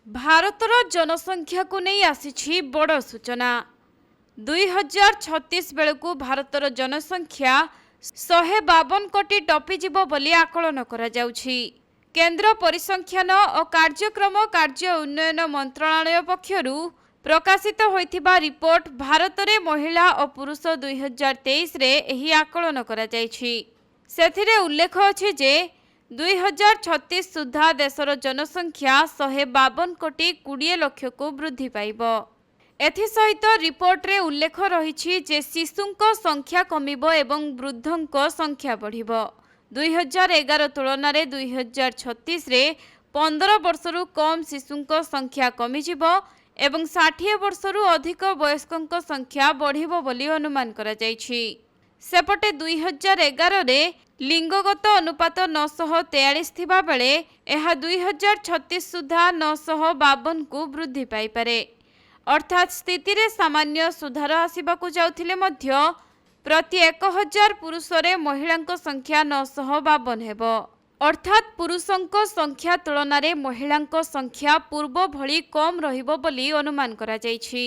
भारतर जनसंख्या को नहीं आसी बड़ सूचना 2036 बेलू भारतर जनसंख्या 152 कोटी टपिजिब बोली आकलन करा जाउछि। केंद्र परिसंख्यान और कार्यक्रम कार्य उन्नयन मंत्रालय पक्षरु प्रकाशित होइथिबा रिपोर्ट भारत रे महिला और पुरुष 2023 रे एही आकलन करा जाइछि। सेथिरे उल्लेख अछि जे 2036 सुधा देशर जनसंख्या 152 कोटी 20 लाख को वृद्धि पाइब। एथिसहित रिपोर्ट रे उल्लेख रहिछि जे शिशुंक संख्या कमिब एवं वृद्धंक संख्या बढ़िब। 2011 तुलन में 2036 रे 15 वर्षरु कम शिशुंक संख्या कमिजिब एवं 60 वर्षरु अधिक वयस्कंक संख्या बढ़िब बोली अनुमान करा जाइछि। सेपटे 2011 रे लिंगगत अनुपात 943 थिबा बेले एहा 2036 सुधा 952 को वृद्धि पाई पारे। अर्थात स्थिति रे सामान्य सुधार आसिबाकु जाउथिले मध्य प्रति 1000 पुरुष रे महिलांक संख्या 952 हेबो। अर्थात पुरुषंक संख्या तुलन में महिलांक संख्या पूर्व भली कम रहिबो बोली अनुमान करा जाइछि।